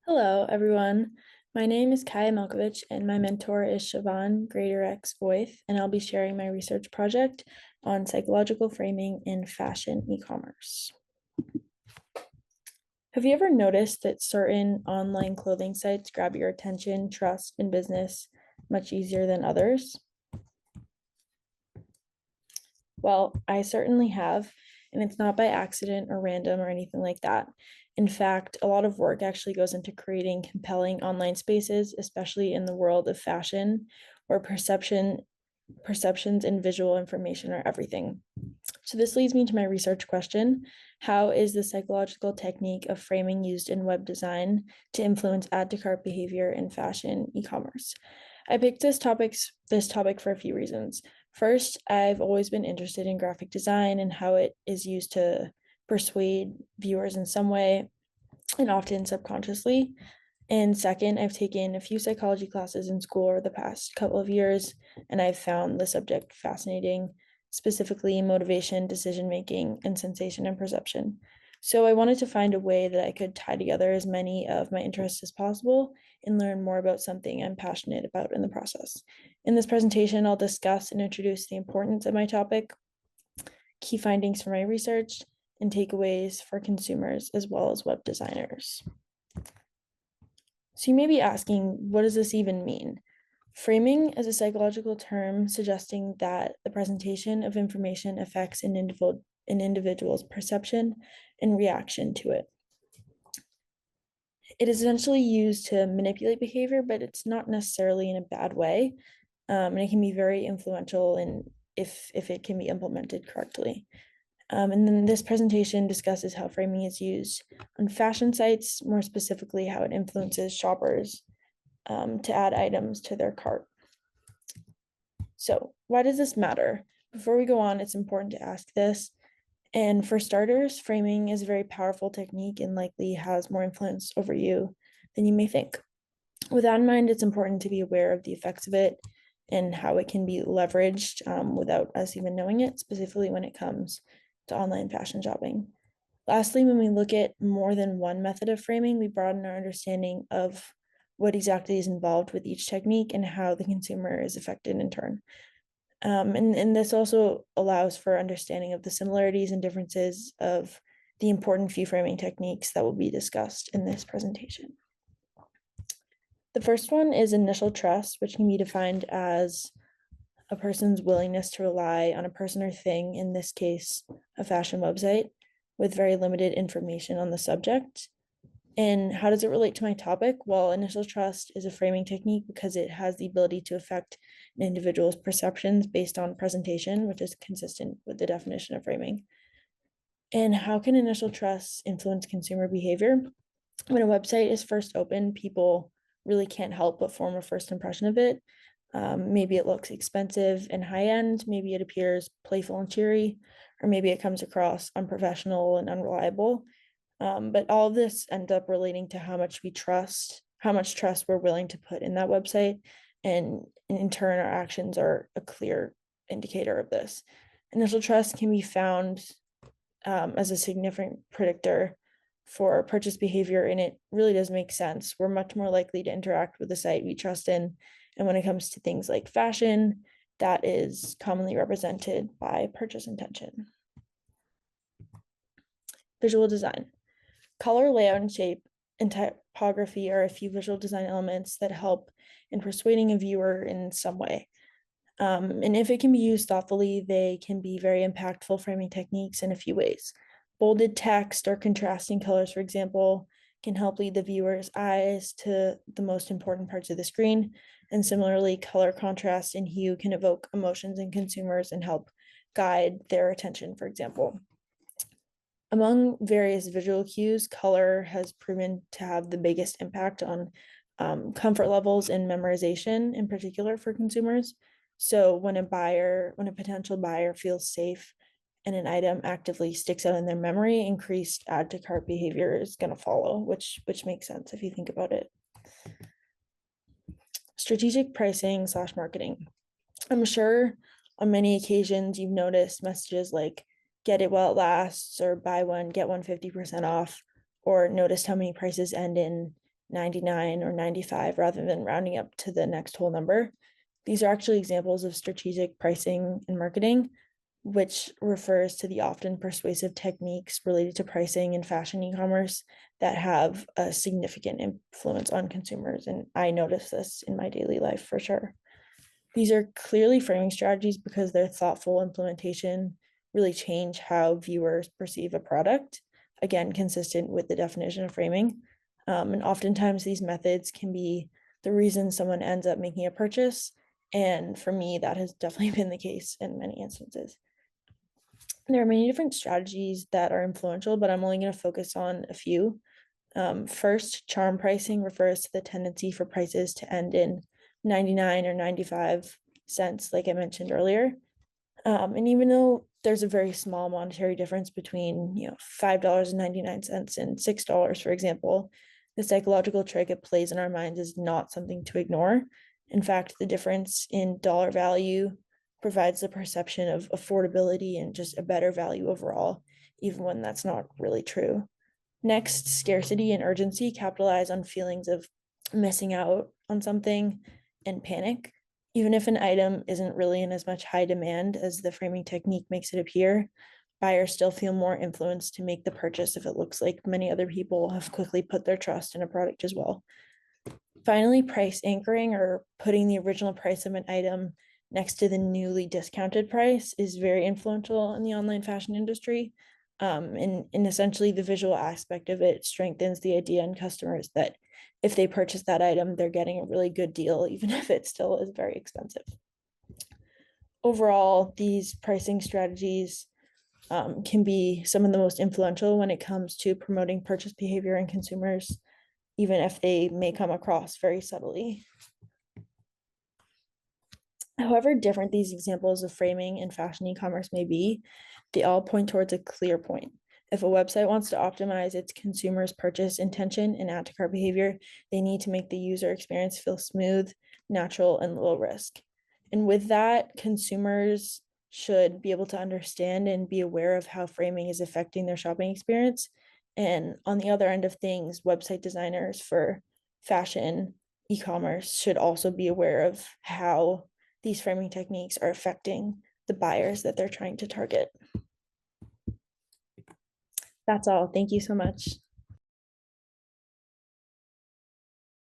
Hello, everyone. My name is Kaya Malkovich, and my mentor is Siobhan Grader X Voith, and I'll be sharing my research project on psychological framing in fashion e-commerce. Have you ever noticed that certain online clothing sites grab your attention, trust, and business much easier than others? Well, I certainly have, and it's not by accident or random or anything like that. In fact, a lot of work actually goes into creating compelling online spaces, especially in the world of fashion, where perceptions and visual information are everything. So this leads me to my research question. How is the psychological technique of framing used in web design to influence add to cart behavior in fashion e-commerce? I picked this topic for a few reasons. First, I've always been interested in graphic design and how it is used to persuade viewers in some way and often subconsciously. And second, I've taken a few psychology classes in school over the past couple of years, and I've found the subject fascinating, specifically motivation, decision making, and sensation and perception. So I wanted to find a way that I could tie together as many of my interests as possible and learn more about something I'm passionate about in the process. In this presentation, I'll discuss and introduce the importance of my topic, key findings from my research, and takeaways for consumers as well as web designers. So you may be asking, what does this even mean? Framing is a psychological term suggesting that the presentation of information affects an individual's perception and reaction to it. It is essentially used to manipulate behavior, but it's not necessarily in a bad way. And it can be very influential in if it can be implemented correctly. And then this presentation discusses how framing is used on fashion sites, more specifically how it influences shoppers to add items to their cart. So, why does this matter? Before we go on, it's important to ask this. And for starters, framing is a very powerful technique and likely has more influence over you than you may think. With that in mind, it's important to be aware of the effects of it and how it can be leveraged without us even knowing it, specifically when it comes to online fashion shopping. Lastly, when we look at more than one method of framing, we broaden our understanding of what exactly is involved with each technique and how the consumer is affected in turn. And this also allows for understanding of the similarities and differences of the important few framing techniques that will be discussed in this presentation. The first one is initial trust, which can be defined as a person's willingness to rely on a person or thing, in this case, a fashion website, with very limited information on the subject. And how does it relate to my topic? Well, initial trust is a framing technique because it has the ability to affect an individual's perceptions based on presentation, which is consistent with the definition of framing. And how can initial trust influence consumer behavior? When a website is first opened, people really can't help but form a first impression of it. Maybe it looks expensive and high end, maybe it appears playful and cheery, or maybe it comes across unprofessional and unreliable. But all of this ends up relating to how much trust we're willing to put in that website. And in turn, our actions are a clear indicator of this. Initial trust can be found as a significant predictor for purchase behavior, and it really does make sense. We're much more likely to interact with a site we trust in. And when it comes to things like fashion, that is commonly represented by purchase intention. Visual design. Color, layout, and shape and typography are a few visual design elements that help in persuading a viewer in some way. And if it can be used thoughtfully, they can be very impactful framing techniques in a few ways. Bolded text or contrasting colors, for example, can help lead the viewer's eyes to the most important parts of the screen. And similarly, color contrast and hue can evoke emotions in consumers and help guide their attention, for example. Among various visual cues, color has proven to have the biggest impact on comfort levels and memorization, in particular for consumers. So when a potential buyer feels safe and an item actively sticks out in their memory, increased add to cart behavior is going to follow, which makes sense if you think about it. Strategic pricing slash marketing. I'm sure on many occasions you've noticed messages like get it while it lasts or buy one, get one 50% off, or noticed how many prices end in 99 or 95 rather than rounding up to the next whole number. These are actually examples of strategic pricing and marketing, which refers to the often persuasive techniques related to pricing in fashion e-commerce that have a significant influence on consumers. And I notice this in my daily life for sure. These are clearly framing strategies because their thoughtful implementation really change how viewers perceive a product, again, consistent with the definition of framing. And oftentimes these methods can be the reason someone ends up making a purchase. And for me, that has definitely been the case in many instances. There are many different strategies that are influential, but I'm only going to focus on a few. First, charm pricing refers to the tendency for prices to end in 99 or 95 cents, like I mentioned earlier. And even though there's a very small monetary difference between, $5.99 and $6, for example, the psychological trick it plays in our minds is not something to ignore. In fact, the difference in dollar value provides the perception of affordability and just a better value overall, even when that's not really true. Next, scarcity and urgency capitalize on feelings of missing out on something and panic. Even if an item isn't really in as much high demand as the framing technique makes it appear, buyers still feel more influenced to make the purchase if it looks like many other people have quickly put their trust in a product as well. Finally, price anchoring, or putting the original price of an item next to the newly discounted price, is very influential in the online fashion industry. And essentially the visual aspect of it strengthens the idea in customers that if they purchase that item, they're getting a really good deal, even if it still is very expensive. Overall, these pricing strategies can be some of the most influential when it comes to promoting purchase behavior in consumers, even if they may come across very subtly. However different these examples of framing in fashion e-commerce may be, they all point towards a clear point. If a website wants to optimize its consumers' purchase intention and add to cart behavior, they need to make the user experience feel smooth, natural, and low risk. And with that, consumers should be able to understand and be aware of how framing is affecting their shopping experience. And on the other end of things, website designers for fashion e-commerce should also be aware of how these framing techniques are affecting the buyers that they're trying to target. That's all. Thank you so much.